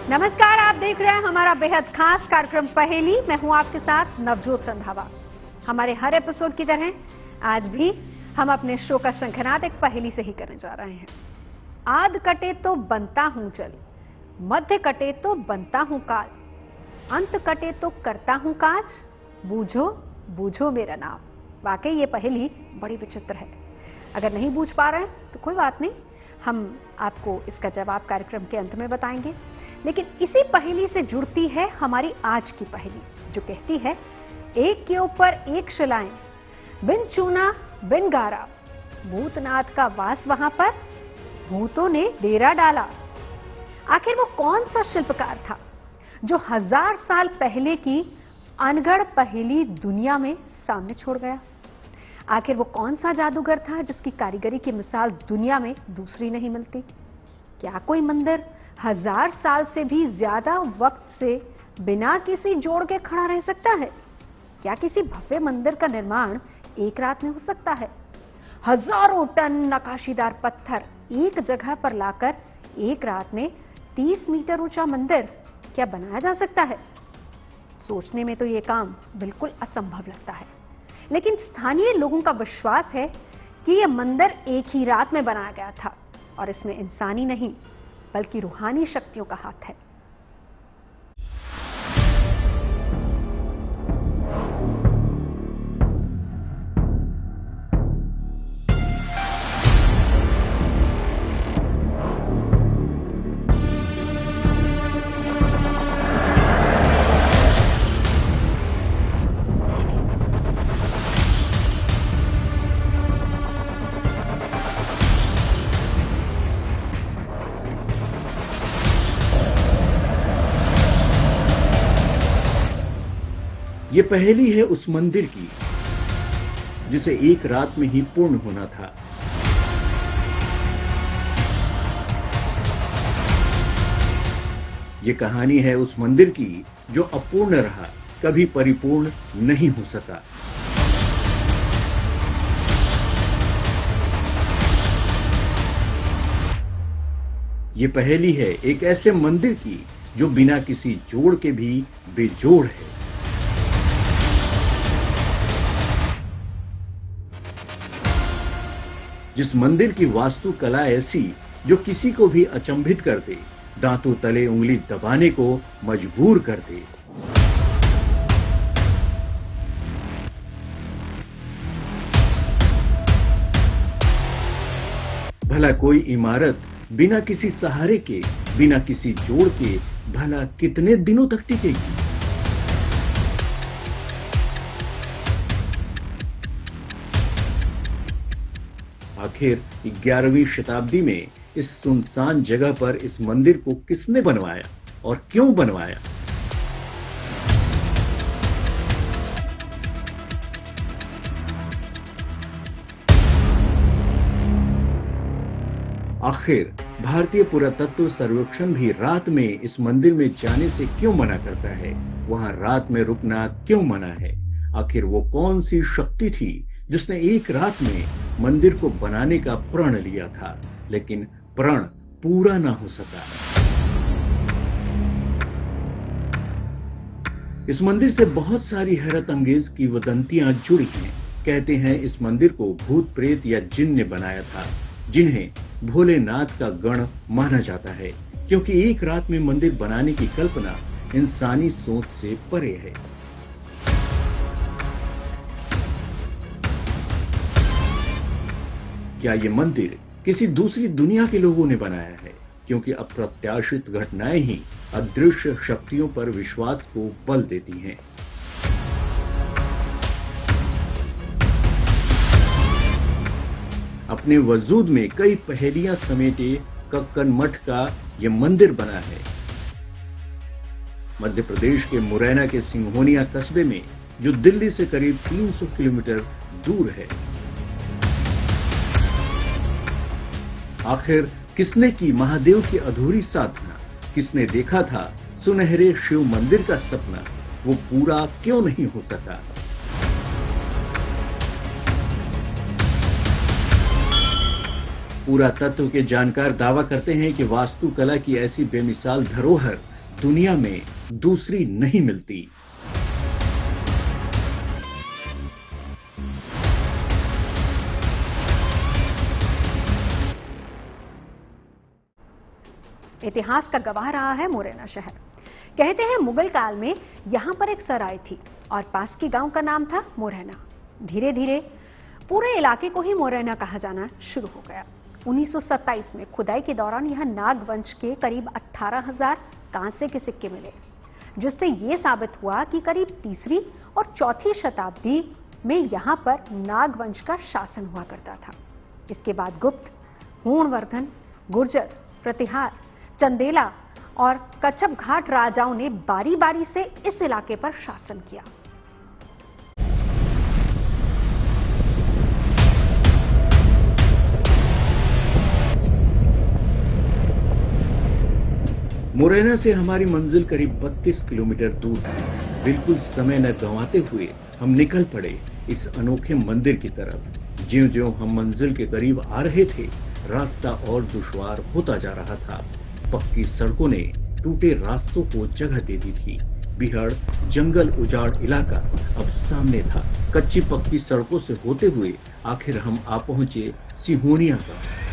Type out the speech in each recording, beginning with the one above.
नमस्कार, आप देख रहे हैं हमारा बेहद खास कार्यक्रम पहेली। मैं हूं आपके साथ नवजोत रंधावा। हमारे हर एपिसोड की तरह आज भी हम अपने शो का शंखनाद एक पहेली से ही करने जा रहे हैं। आध कटे तो बनता हूं जल, मध्य कटे तो बनता हूं काल, अंत कटे तो करता हूं काज, बूझो बूझो मेरा नाम। वाकई ये पहेली बड़ी विचित्र है। अगर नहीं बूझ पा रहे हैं तो कोई बात नहीं, हम आपको इसका जवाब कार्यक्रम के अंत में बताएंगे। लेकिन इसी पहेली से जुड़ती है हमारी आज की पहेली, जो कहती है एक के ऊपर एक शिलाएं, बिन चूना बिन गारा, भूतनाथ का वास वहां पर, भूतों ने डेरा डाला। आखिर वो कौन सा शिल्पकार था जो 1000 साल पहले की अनगढ़ पहेली दुनिया में सामने छोड़ गया? आखिर वो कौन सा जादूगर था जिसकी कारीगरी की मिसाल दुनिया में दूसरी नहीं मिलती? क्या कोई मंदिर 1000 साल से भी ज्यादा वक्त से बिना किसी जोड़ के खड़ा रह सकता है? क्या किसी भव्य मंदिर का निर्माण एक रात में हो सकता है? हजारों टन नकाशीदार पत्थर एक जगह पर लाकर एक रात में 30 मीटर ऊंचा मंदिर क्या बनाया जा सकता है? सोचने में तो यह काम बिल्कुल असंभव लगता है, लेकिन स्थानीय लोगों का विश्वास है कि यह मंदिर एक ही रात में बनाया गया था और इसमें इंसानी नहीं बल्कि रूहानी शक्तियों का हाथ है। ये पहेली है उस मंदिर की जिसे एक रात में ही पूर्ण होना था। ये कहानी है उस मंदिर की जो अपूर्ण रहा, कभी परिपूर्ण नहीं हो सका। ये पहेली है एक ऐसे मंदिर की जो बिना किसी जोड़ के भी बेजोड़ है। जिस मंदिर की वास्तुकला ऐसी जो किसी को भी अचंभित कर दे, दांतों तले उंगली दबाने को मजबूर कर दे। भला कोई इमारत बिना किसी सहारे के, बिना किसी जोड़ के भला कितने दिनों तक टिकेगी? आखिर 11वीं शताब्दी में इस सुनसान जगह पर इस मंदिर को किसने बनवाया और क्यों बनवाया? आखिर भारतीय पुरातत्व सर्वेक्षण भी रात में इस मंदिर में जाने से क्यों मना करता है? वहां रात में रुकना क्यों मना है? आखिर वो कौन सी शक्ति थी जिसने एक रात में मंदिर को बनाने का प्रण लिया था, लेकिन प्रण पूरा ना हो सका? इस मंदिर से बहुत सारी हैरत अंगेज किंवदंतियां जुड़ी हैं। कहते हैं इस मंदिर को भूत प्रेत या जिन ने बनाया था, जिन्हें भोलेनाथ का गण माना जाता है, क्योंकि एक रात में मंदिर बनाने की कल्पना इंसानी सोच से परे है। क्या ये मंदिर किसी दूसरी दुनिया के लोगों ने बनाया है? क्योंकि अप्रत्याशित घटनाएं ही अदृश्य शक्तियों पर विश्वास को बल देती हैं। अपने वजूद में कई पहेलियां समेटे कक्कन मठ का यह मंदिर बना है। मध्य प्रदेश के मुरैना के सिंघोनिया कस्बे में, जो दिल्ली से करीब 300 किलोमीटर दूर है। आखिर किसने की महादेव की अधूरी साधना? किसने देखा था सुनहरे शिव मंदिर का सपना? वो पूरा क्यों नहीं हो सका? पुरातत्व के जानकार दावा करते हैं कि वास्तुकला की ऐसी बेमिसाल धरोहर दुनिया में दूसरी नहीं मिलती। इतिहास का गवाह रहा है मुरैना शहर। कहते हैं मुगल काल में यहां पर एक सराय थी और पास के गांव का नाम था मुरैना। धीरे धीरे पूरे इलाके को ही मुरैना कहा जाना शुरू हो गया। 1927 में खुदाई के दौरान यहां नाग वंश के करीब 18,000 कांसे के सिक्के मिले, जिससे यह साबित हुआ कि करीब 3री और 4थी शताब्दी में यहां पर नाग वंश का शासन हुआ करता था। इसके बाद गुप्त, हूणवर्धन, गुर्जर, प्रतिहार, चंदेला और कच्छप घाट राजाओं ने बारी बारी से इस इलाके पर शासन किया। मुरैना से हमारी मंजिल करीब 32 किलोमीटर दूर है। बिल्कुल समय न गंवाते हुए हम निकल पड़े इस अनोखे मंदिर की तरफ। ज्यों-ज्यों हम मंजिल के करीब आ रहे थे, रास्ता और दुश्वार होता जा रहा था। पक्की सड़कों ने टूटे रास्तों को जगह दे दी थी। बिहड़, जंगल उजाड़ इलाका अब सामने था। कच्ची पक्की सड़कों से होते हुए आखिर हम आ पहुंचे सिहोनिया पर।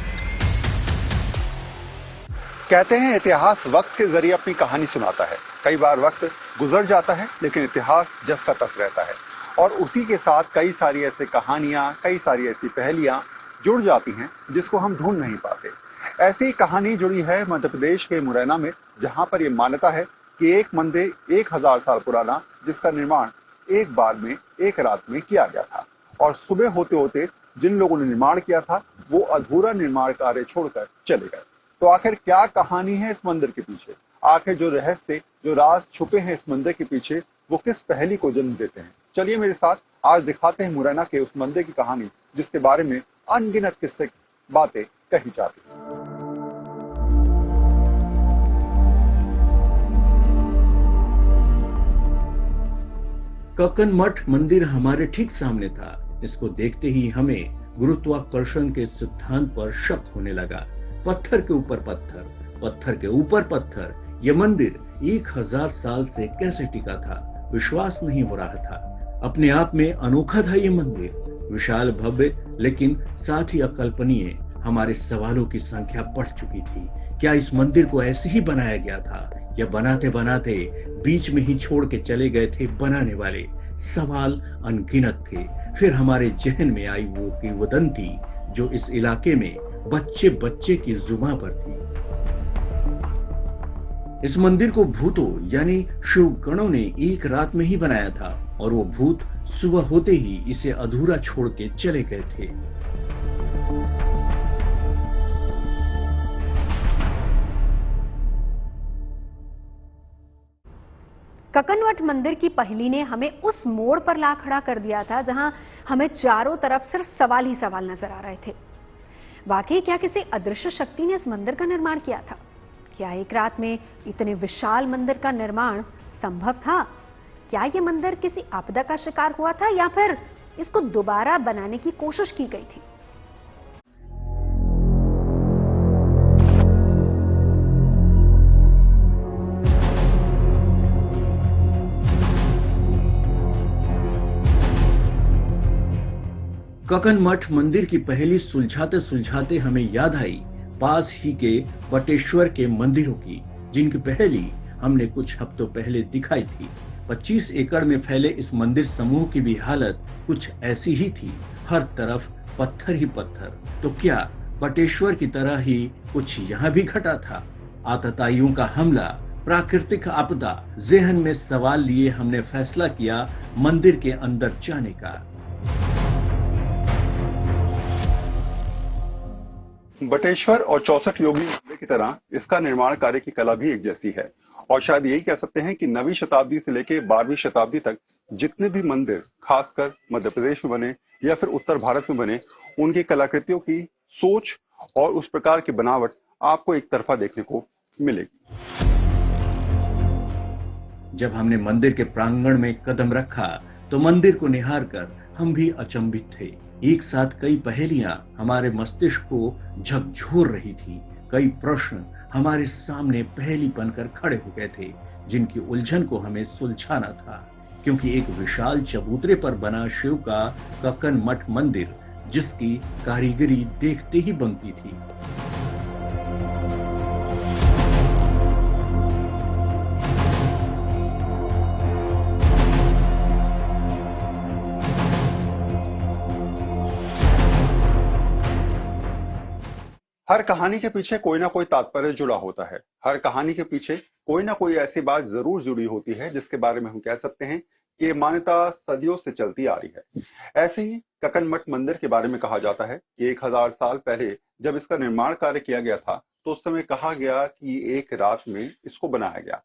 कहते हैं इतिहास वक्त के जरिए अपनी कहानी सुनाता है। कई बार वक्त गुजर जाता है, लेकिन इतिहास जस का तस रहता है और उसी के साथ कई सारी ऐसी कहानियां, कई सारी ऐसी पहेलियां जुड़ जाती हैं जिसको हम ढूंढ नहीं पाते। ऐसी कहानी जुड़ी है मध्य प्रदेश के मुरैना में, जहां पर यह मान्यता है कि एक मंदिर 1000 साल पुराना, जिसका निर्माण एक बार में, एक रात में किया गया था और सुबह होते होते जिन लोगों ने निर्माण किया था वो अधूरा निर्माण कार्य छोड़कर चले गए। तो आखिर क्या कहानी है इस मंदिर के पीछे? आखिर जो रहस्य, जो राज छुपे हैं इस मंदिर के पीछे, वो किस पहेली को जन्म देते हैं? चलिए मेरे साथ आज दिखाते हैं मुरैना के उस मंदिर की कहानी जिसके बारे में अनगिनत किस्से बातें कही जाती हैं। कक्कन मठ मंदिर हमारे ठीक सामने था। इसको देखते ही हमें गुरुत्वाकर्षण के सिद्धांत पर शक होने लगा। पत्थर के ऊपर पत्थर, पत्थर के ऊपर पत्थर, यह मंदिर 1000 साल से कैसे टिका था, विश्वास नहीं हो रहा था। अपने आप में अनोखा था ये मंदिर, विशाल, भव्य, लेकिन साथ ही अकल्पनीय। हमारे सवालों की संख्या बढ़ चुकी थी। क्या इस मंदिर को ऐसे ही बनाया गया था या बनाते बनाते बीच में ही छोड़ के चले गए थे बनाने वाले? सवाल अनगिनत थे। फिर हमारे जहन में आई वो किंवदंती जो इस इलाके में बच्चे बच्चे की जुबां पर थी। इस मंदिर को भूतों यानी शिव गणों ने एक रात में ही बनाया था और वो भूत सुबह होते ही इसे अधूरा छोड़ के चले गए थे। कक्कन मठ मंदिर की पहेली ने हमें उस मोड़ पर ला खड़ा कर दिया था जहां हमें चारों तरफ सिर्फ सवाल ही सवाल नजर आ रहे थे। वाकई क्या किसी अदृश्य शक्ति ने इस मंदिर का निर्माण किया था? क्या एक रात में इतने विशाल मंदिर का निर्माण संभव था? क्या यह मंदिर किसी आपदा का शिकार हुआ था या फिर इसको दोबारा बनाने की कोशिश की गई थी? कक्कन मठ मंदिर की पहेली सुलझाते सुलझाते हमें याद आई पास ही के बटेश्वर के मंदिरों की, जिनकी पहेली हमने कुछ हफ्तों पहले दिखाई थी। 25 एकड़ में फैले इस मंदिर समूह की भी हालत कुछ ऐसी ही थी। हर तरफ पत्थर ही पत्थर। तो क्या बटेश्वर की तरह ही कुछ यहाँ भी घटा था? आतताइयों का हमला, प्राकृतिक आपदा, जहन में सवाल लिए हमने फैसला किया मंदिर के अंदर जाने का। बटेश्वर और 64 योगी मंदिर की तरह इसका निर्माण कार्य की कला भी एक जैसी है और शायद यही कह सकते हैं कि 9वीं शताब्दी से लेकर 12वीं शताब्दी तक जितने भी मंदिर खासकर मध्य प्रदेश में बने या फिर उत्तर भारत में बने, उनकी कलाकृतियों की सोच और उस प्रकार की बनावट आपको एक तरफा देखने को मिलेगी। जब हमने मंदिर के प्रांगण में कदम रखा तो मंदिर को निहार कर हम भी अचंभित थे। एक साथ कई पहेलियां हमारे मस्तिष्क को झकझोर रही थी। कई प्रश्न हमारे सामने पहेली बनकर खड़े हो गए थे, जिनकी उलझन को हमें सुलझाना था। क्योंकि एक विशाल चबूतरे पर बना शिव का कक्कन मठ मंदिर, जिसकी कारीगरी देखते ही बनती थी। हर कहानी के पीछे कोई ना कोई तात्पर्य जुड़ा होता है। हर कहानी के पीछे कोई ना कोई ऐसी बात जरूर जुड़ी होती है जिसके बारे में हम कह सकते हैं कि ये मान्यता सदियों से चलती आ रही है। ऐसे ही कक्कन मठ मंदिर के बारे में कहा जाता है कि 1000 साल पहले जब इसका निर्माण कार्य किया गया था तो उस समय कहा गया कि एक रात में इसको बनाया गया।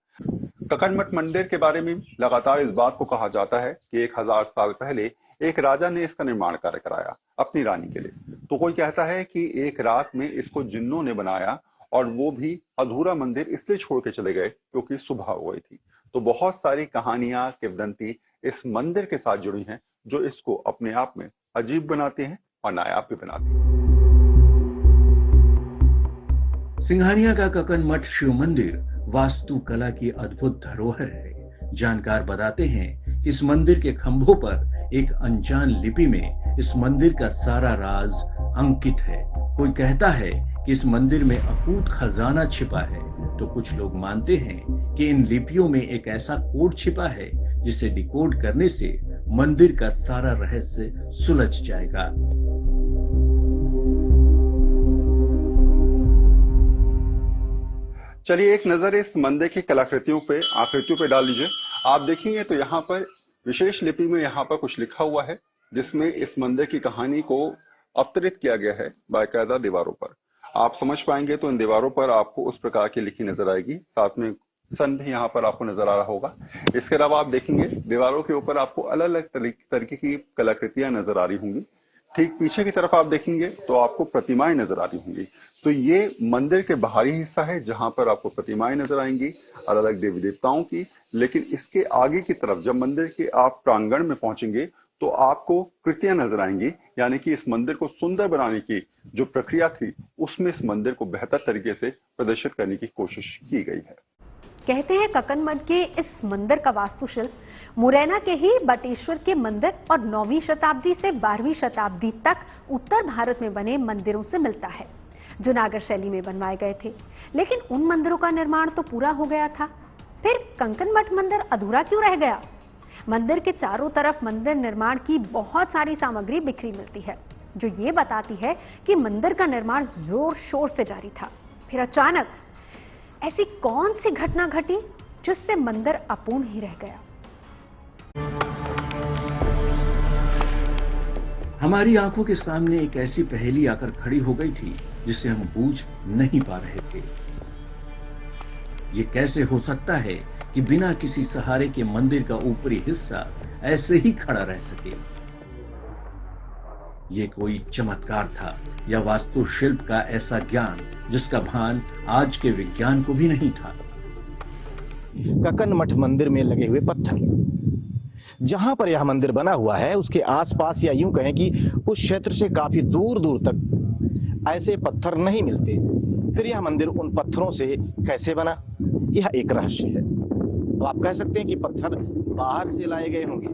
कक्कन मठ मंदिर के बारे में लगातार इस बात को कहा जाता है कि 1000 साल पहले एक राजा ने इसका निर्माण कार्य कराया अपनी रानी के लिए। तो कोई कहता है कि एक रात में इसको जिन्नों ने बनाया और वो भी अधूरा मंदिर इसलिए छोड़ के चले गए क्योंकि सुबह हो गई थी। तो बहुत सारी कहानियां, किंवदंती इस मंदिर के साथ जुड़ी हैं जो इसको अपने आप में अजीब बनाते हैं और नायाब भी बनाते हैं। सिंघानिया का कक्कन मठ शिव मंदिर वास्तुकला की अद्भुत धरोहर है। जानकार बताते हैं कि इस मंदिर के खंभों पर एक अनजान लिपि में इस मंदिर का सारा राज अंकित है। कोई कहता है कि इस मंदिर में अकूत खजाना छिपा है, तो कुछ लोग मानते हैं कि इन लिपियों में एक ऐसा कोड छिपा है जिसे डिकोड करने से मंदिर का सारा रहस्य सुलझ जाएगा। चलिए एक नजर इस मंदिर की कलाकृतियों पे, आकृतियों पे डाल लीजिए। आप देखेंगे तो यहाँ पर विशेष लिपि में यहाँ पर कुछ लिखा हुआ है जिसमें इस मंदिर की कहानी को अवतरित किया गया है बाकायदा दीवारों पर। आप समझ पाएंगे तो इन दीवारों पर आपको उस प्रकार की लिखी नजर आएगी। साथ में सन भी यहाँ पर आपको नजर आ रहा होगा। इसके अलावा आप देखेंगे दीवारों के ऊपर आपको अलग अलग तरीके की कलाकृतियां नजर आ रही होंगी। ठीक पीछे की तरफ आप देखेंगे तो आपको प्रतिमाएं नजर आ रही होंगी। तो ये मंदिर के बाहरी हिस्सा है जहां पर आपको प्रतिमाएं नजर आएंगी अलग अलग देवी देवताओं की। लेकिन इसके आगे की तरफ जब मंदिर के आप प्रांगण में पहुंचेंगे तो आपको कृतियां नजर आएंगी, यानी कि इस मंदिर को सुंदर बनाने की जो प्रक्रिया थी उसमें इस मंदिर को बेहतर तरीके से प्रदर्शित करने की कोशिश की गई है। कहते हैं कक्कन मठ के इस मंदिर का वास्तुशिल्प मुरैना के ही बटेश्वर के मंदिर और 9वीं शताब्दी से 12वीं शताब्दी तक उत्तर भारत में बने मंदिरों से मिलता है, जो नागर शैली में बनवाए गए थे। लेकिन उन मंदिरों का निर्माण तो पूरा हो गया था, फिर कक्कन मठ मंदिर अधूरा क्यों रह गया? मंदिर के चारों तरफ मंदिर निर्माण की बहुत सारी सामग्री बिखरी मिलती है, जो ये बताती है कि मंदिर का निर्माण जोर शोर से जारी था। फिर अचानक ऐसी कौन सी घटना घटी जिससे मंदिर अपूर्ण ही रह गया? हमारी आंखों के सामने एक ऐसी पहेली आकर खड़ी हो गई थी जिसे हम बूझ नहीं पा रहे थे। ये कैसे हो सकता है कि बिना किसी सहारे के मंदिर का ऊपरी हिस्सा ऐसे ही खड़ा रह सके? ये कोई चमत्कार था या वास्तुशिल्प का ऐसा ज्ञान जिसका भान आज के विज्ञान को भी नहीं था? कक्कन मठ मंदिर में लगे हुए पत्थर, जहां पर यह मंदिर बना हुआ है उसके आसपास या यूं कहें कि उस क्षेत्र से काफी दूर दूर तक ऐसे पत्थर नहीं मिलते। फिर यह मंदिर उन पत्थरों से कैसे बना, यह एक रहस्य है। तो आप कह सकते हैं कि पत्थर बाहर से लाए गए होंगे,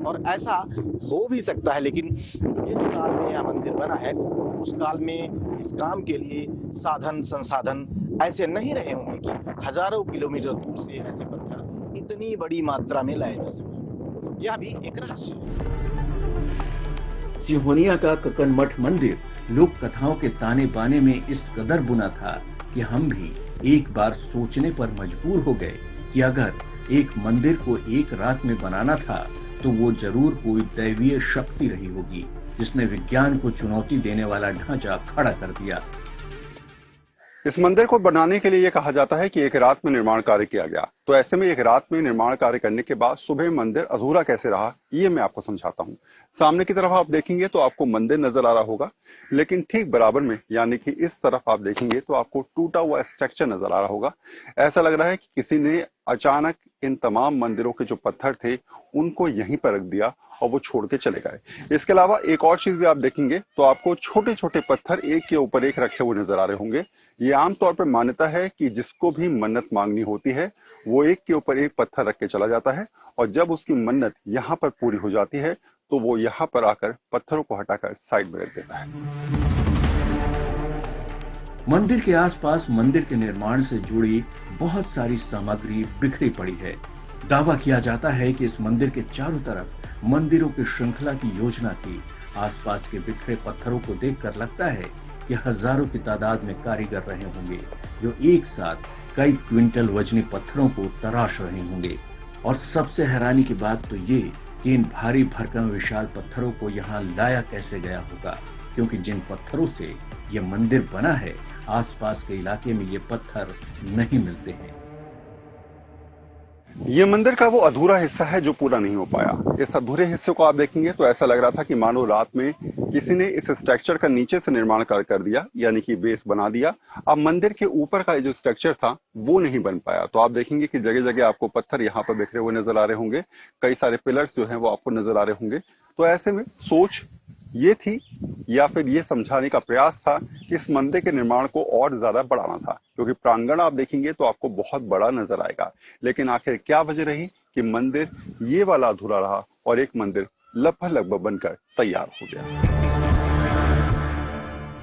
और ऐसा हो भी सकता है। लेकिन जिस काल में यह मंदिर बना है उस काल में इस काम के लिए साधन संसाधन ऐसे नहीं रहे होंगे कि हजारों किलोमीटर दूर से ऐसे पत्थर इतनी बड़ी मात्रा में लाए जा सके। यह भी एक रहस्य है। सिंघानिया का कक्कन मठ मंदिर लोक कथाओं के ताने बाने में इस कदर बुना था कि हम भी एक बार सोचने पर मजबूर हो गए कि अगर एक मंदिर को एक रात में बनाना था तो वो जरूर कोई दैवीय शक्ति रही होगी जिसने विज्ञान को चुनौती देने वाला ढांचा खड़ा कर दिया। इस मंदिर को बनाने के लिए यह कहा जाता है कि एक रात में निर्माण कार्य किया गया। तो ऐसे में एक रात में निर्माण कार्य करने के बाद सुबह मंदिर अधूरा कैसे रहा, ये मैं आपको समझाता हूँ। सामने की तरफ आप देखेंगे तो आपको मंदिर नजर आ रहा होगा, लेकिन ठीक बराबर में यानी कि इस तरफ आप देखेंगे तो आपको टूटा हुआ स्ट्रक्चर नजर आ रहा होगा। ऐसा लग रहा है कि किसी ने अचानक इन तमाम मंदिरों के जो पत्थर थे उनको यहीं पर रख दिया और वो छोड़ के चले गए। इसके अलावा एक और चीज भी आप देखेंगे तो आपको छोटे छोटे पत्थर एक के ऊपर एक रखे हुए नजर आ रहे होंगे। ये आमतौर पर मान्यता है कि जिसको भी मन्नत मांगनी होती है वो एक के ऊपर एक पत्थर रख के चला जाता है, और जब उसकी मन्नत यहाँ पर पूरी हो जाती है तो वो यहाँ पर आकर पत्थरों को हटाकर साइड में रख देता है। मंदिर के आसपास मंदिर के निर्माण से जुड़ी बहुत सारी सामग्री बिखरी पड़ी है। दावा किया जाता है कि इस मंदिर के चारों तरफ मंदिरों की श्रृंखला की योजना थी। आसपास के बिखरे पत्थरों को देखकर लगता है कि हजारों की तादाद में कारीगर रहे होंगे जो एक साथ कई क्विंटल वजनी पत्थरों को तराश रहे होंगे। और सबसे हैरानी की बात तो ये कि इन भारी भरकम विशाल पत्थरों को यहाँ लाया कैसे गया होगा, क्योंकि जिन पत्थरों से ये मंदिर बना है आसपास के इलाके में ये पत्थर नहीं मिलते हैं। ये मंदिर का वो अधूरा हिस्सा है जो पूरा नहीं हो पाया। इस अधूरे हिस्से को आप देखेंगे तो ऐसा लग रहा था कि मानो रात में किसी ने इस स्ट्रक्चर का नीचे से निर्माण कर दिया, यानी कि बेस बना दिया। अब मंदिर के ऊपर का जो स्ट्रक्चर था वो नहीं बन पाया। तो आप देखेंगे कि जगह जगह आपको पत्थर यहाँ पर बिखरे हुए नजर आ रहे होंगे, कई सारे पिलर्स जो हैं वो आपको नजर आ रहे होंगे। तो ऐसे में सोच ये थी या फिर ये समझाने का प्रयास था कि इस मंदिर के निर्माण को और ज्यादा बढ़ाना था, क्योंकि प्रांगण आप देखेंगे तो आपको बहुत बड़ा नजर आएगा। लेकिन आखिर क्या वजह रही कि मंदिर ये वाला अधूरा रहा और एक मंदिर लगभग बनकर तैयार हो गया।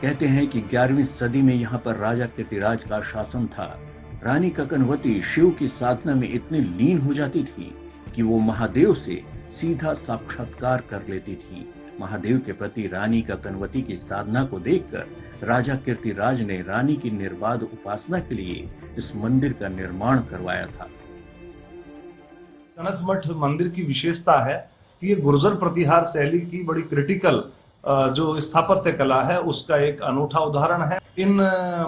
कहते हैं कि 11वीं सदी में यहाँ पर राजा कीर्तिराज का शासन था। रानी ककनवती शिव की साधना में इतनी लीन हो जाती थी कि वो महादेव से सीधा साक्षात्कार कर लेती थी। महादेव के प्रति रानी ककनवती की साधना को देखकर राजा कीर्तिराज ने रानी की निर्बाध उपासना के लिए इस मंदिर का निर्माण करवाया था। कनक मठ मंदिर की विशेषता है कि ये गुर्जर प्रतिहार शैली की बड़ी क्रिटिकल जो स्थापत्य कला है उसका एक अनूठा उदाहरण है। इन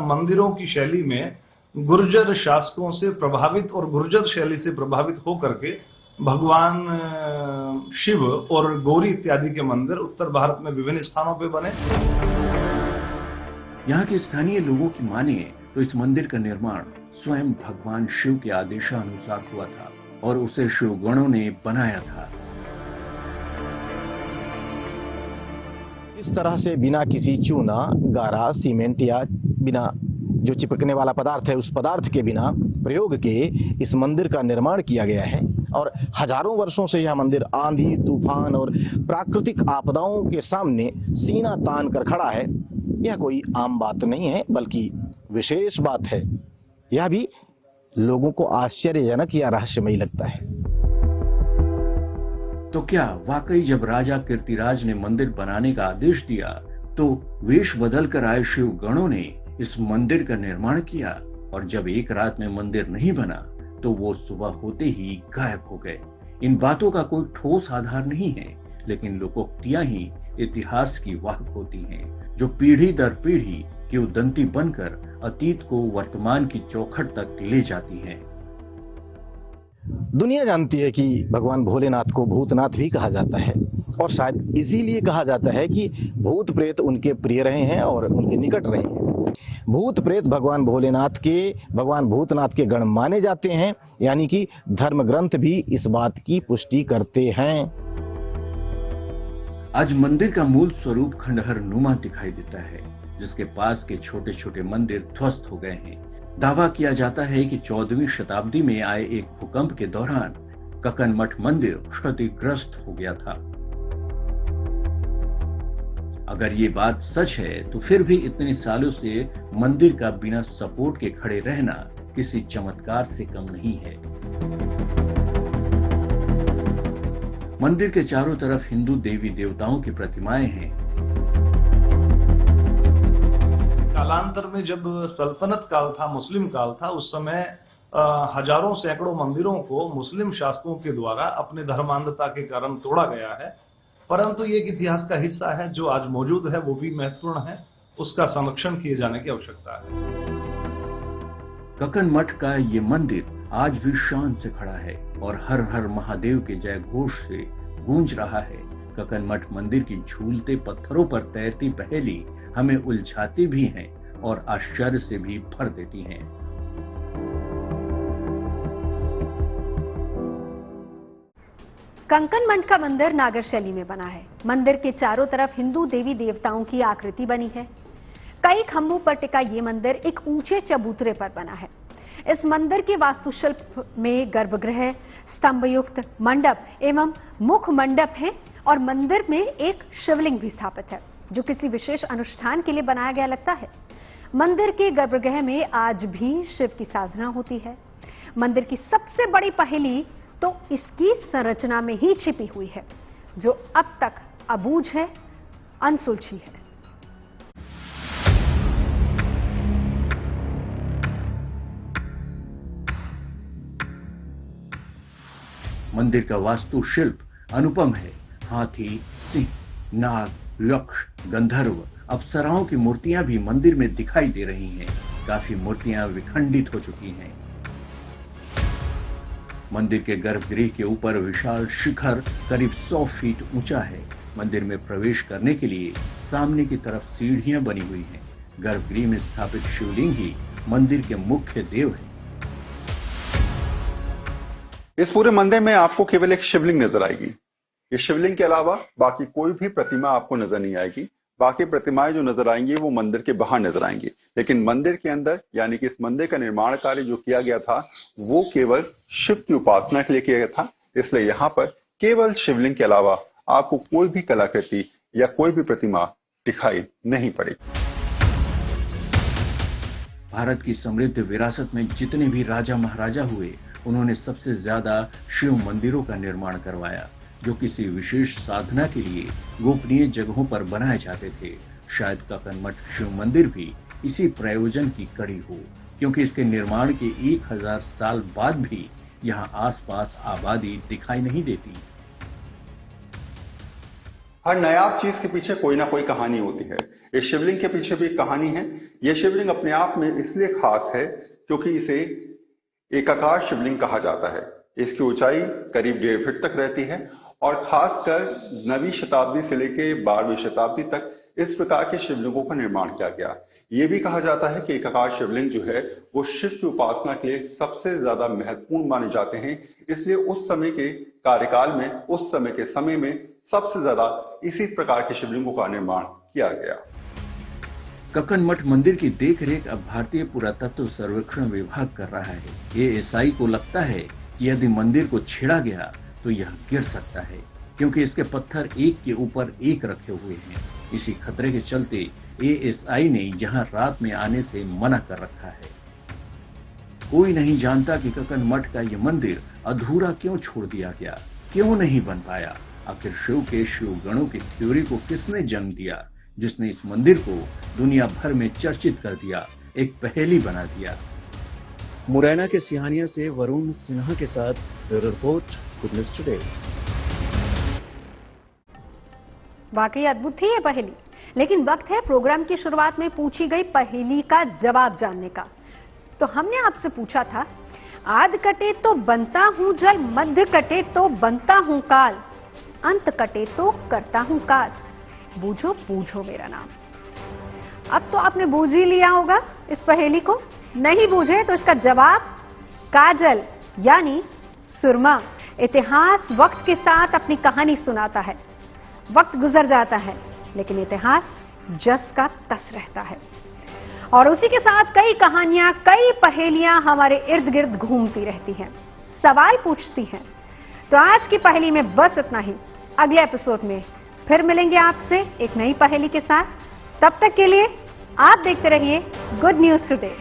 मंदिरों की शैली में गुर्जर शासकों से प्रभावित और गुर्जर शैली से प्रभावित होकर के भगवान शिव और गौरी इत्यादि के मंदिर उत्तर भारत में विभिन्न स्थानों पे बने। यहाँ के स्थानीय लोगों की माने तो इस मंदिर का निर्माण स्वयं भगवान शिव के आदेशानुसार हुआ था और उसे शिवगणों ने बनाया था। इस तरह से बिना किसी चूना, गारा, सीमेंट या बिना जो चिपकने वाला पदार्थ है उस पदार्थ के बिना प्रयोग के इस मंदिर का निर्माण किया गया है। और हजारों वर्षों से यह मंदिर आंधी, तूफान और प्राकृतिक आपदाओं के सामने सीना तान कर खड़ा है। यह कोई आम बात नहीं है बल्कि विशेष बात है। यह भी लोगों को आश्चर्यजनक या रहस्यमयी लगता है। तो क्या वाकई जब राजा कीर्तिराज ने मंदिर बनाने का आदेश दिया तो वेश बदलकर आए शिव गणों ने इस मंदिर का निर्माण किया, और जब एक रात में मंदिर नहीं बना तो वो सुबह होते ही गायब हो गए। इन बातों का कोई ठोस आधार नहीं है, लेकिन लोकोक्तियां ही इतिहास की वाहक होती हैं, जो पीढ़ी दर पीढ़ी की उदंती बनकर अतीत को वर्तमान की चौखट तक ले जाती हैं। दुनिया जानती है कि भगवान भोलेनाथ को भूतनाथ भी कहा जाता है, और शायद इसीलिए कहा जाता है कि भूत प्रेत उनके प्रिय रहे हैं और उनके निकट रहे हैं। भूत प्रेत भगवान भूतनाथ के गण माने जाते हैं, यानी कि धर्म ग्रंथ भी इस बात की पुष्टि करते हैं। आज मंदिर का मूल स्वरूप खंडहर नुमा दिखाई देता है, जिसके पास के छोटे छोटे मंदिर ध्वस्त हो गए हैं। दावा किया जाता है कि 14वीं शताब्दी में आए एक भूकंप के दौरान ककन मठ मंदिर क्षतिग्रस्त हो गया था। अगर ये बात सच है तो फिर भी इतने सालों से मंदिर का बिना सपोर्ट के खड़े रहना किसी चमत्कार से कम नहीं है। मंदिर के चारों तरफ हिंदू देवी देवताओं की प्रतिमाएं हैं। कालांतर में जब सल्तनत काल था, मुस्लिम काल था, उस समय हजारों सैकड़ों मंदिरों को मुस्लिम शासकों के द्वारा अपने धर्मांधता के कारण तोड़ा गया है, परंतु ये एक इतिहास का हिस्सा है जो आज मौजूद है, वो भी महत्वपूर्ण है, उसका संरक्षण किए जाने की आवश्यकता है। ककन मठ का ये मंदिर आज भी शान से खड़ा है और हर हर महादेव के जय घोष से गूंज रहा है। ककन मठ मंदिर की झूलते पत्थरों पर तैरती पहेली हमें उलझाती भी हैं और आश्चर्य से भी भर देती हैं। कंकनमठ का मंदिर नागर शैली में बना है। मंदिर के चारों तरफ हिंदू देवी देवताओं की आकृति बनी है। कई खंभों पर टिका ये मंदिर एक ऊंचे चबूतरे पर बना है। इस मंदिर के वास्तुशिल्प में गर्भगृह, स्तंभयुक्त मंडप एवं मुख मंडप है और मंदिर में एक शिवलिंग भी स्थापित है जो किसी विशेष अनुष्ठान के लिए बनाया गया लगता है। मंदिर के गर्भगृह में आज भी शिव की साधना होती है। मंदिर की सबसे बड़ी पहेली तो इसकी संरचना में ही छिपी हुई है जो अब तक अबूझ है, अनसुलझी है। मंदिर का वास्तुशिल्प अनुपम है। हाथी, सिंह, नाग, यक्ष, गंधर्व, अप्सराओं की मूर्तियां भी मंदिर में दिखाई दे रही हैं। काफी मूर्तियां विखंडित हो चुकी हैं। मंदिर के गर्भगृह के ऊपर विशाल शिखर करीब 100 फीट ऊंचा है। मंदिर में प्रवेश करने के लिए सामने की तरफ सीढ़ियां बनी हुई हैं। गर्भगृह में स्थापित शिवलिंग ही मंदिर के मुख्य देव है। इस पूरे मंदिर में आपको केवल एक शिवलिंग नजर आएगी। इस शिवलिंग के अलावा बाकी कोई भी प्रतिमा आपको नजर नहीं आएगी। बाकी प्रतिमाएं जो नजर आएंगी वो मंदिर के बाहर नजर आएंगी, लेकिन मंदिर के अंदर यानी कि इस मंदिर का निर्माण कार्य जो किया गया था वो केवल शिव की उपासना के लिए किया गया था। इसलिए यहाँ पर केवल शिवलिंग के अलावा आपको कोई भी कलाकृति या कोई भी प्रतिमा दिखाई नहीं पड़ेगी। भारत की समृद्ध विरासत में जितने भी राजा महाराजा हुए, उन्होंने सबसे ज्यादा शिव मंदिरों का निर्माण करवाया जो किसी विशेष साधना के लिए गोपनीय जगहों पर बनाए जाते थे। शायद कंकनमठ शिव मंदिर भी इसी प्रयोजन की कड़ी हो, क्योंकि इसके निर्माण के 1000 साल बाद भी यहाँ आसपास आबादी दिखाई नहीं देती। हर नायाब चीज के पीछे कोई ना कोई कहानी होती है। इस शिवलिंग के पीछे भी एक कहानी है। यह शिवलिंग अपने आप में इसलिए खास है क्योंकि इसे एकाकार शिवलिंग कहा जाता है। इसकी ऊंचाई करीब 1.5 फीट तक रहती है और खासकर 9वीं शताब्दी से लेकर 12वीं शताब्दी तक इस प्रकार के शिवलिंगों का निर्माण किया गया। यह भी कहा जाता है कि एकाकार शिवलिंग जो है वो शिव की उपासना के लिए सबसे ज्यादा महत्वपूर्ण माने जाते हैं। इसलिए उस समय के कार्यकाल में, उस समय के समय में सबसे ज्यादा इसी प्रकार के शिवलिंगों का निर्माण किया गया। कंकनमठ मंदिर की देखरेख अब भारतीय पुरातत्व सर्वेक्षण विभाग कर रहा है। एएसआई को लगता है कि यदि मंदिर को छेड़ा गया तो यह गिर सकता है, क्योंकि इसके पत्थर एक के ऊपर एक रखे हुए हैं। इसी खतरे के चलते एएसआई ने यहां रात में आने से मना कर रखा है। कोई नहीं जानता कि कंकनमठ का यह मंदिर अधूरा क्यों छोड़ दिया गया, क्यों नहीं बन पाया। आखिर शिव के शिव गणों की थ्योरी को किसने जन्म दिया, जिसने इस मंदिर को दुनिया भर में चर्चित कर दिया, एक पहेली बना दिया। मुरैना के सिहानिया से वरुण सिन्हा के साथ bureau report, good news today. वाकई अद्भुत थी ये पहेली, लेकिन वक्त है प्रोग्राम की शुरुआत में पूछी गई पहेली का जवाब जानने का। तो हमने आपसे पूछा था, आद कटे तो बनता हूं जल, मध्य कटे तो बनता हूं काल, अंत कटे तो करता हूं काज, बूझो बूझो मेरा नाम। अब तो आपने बूझ ही लिया होगा इस पहेली को। नहीं बूझे तो इसका जवाब काजल यानी सुरमा। इतिहास वक्त के साथ अपनी कहानी सुनाता है। वक्त गुजर जाता है लेकिन इतिहास जस का तस रहता है, और उसी के साथ कई कहानियां, कई पहेलियां हमारे इर्द गिर्द घूमती रहती हैं, सवाल पूछती हैं। तो आज की पहेली में बस इतना ही। अगले एपिसोड में फिर मिलेंगे आपसे एक नई पहेली के साथ। तब तक के लिए आप देखते रहिए गुड न्यूज टुडे।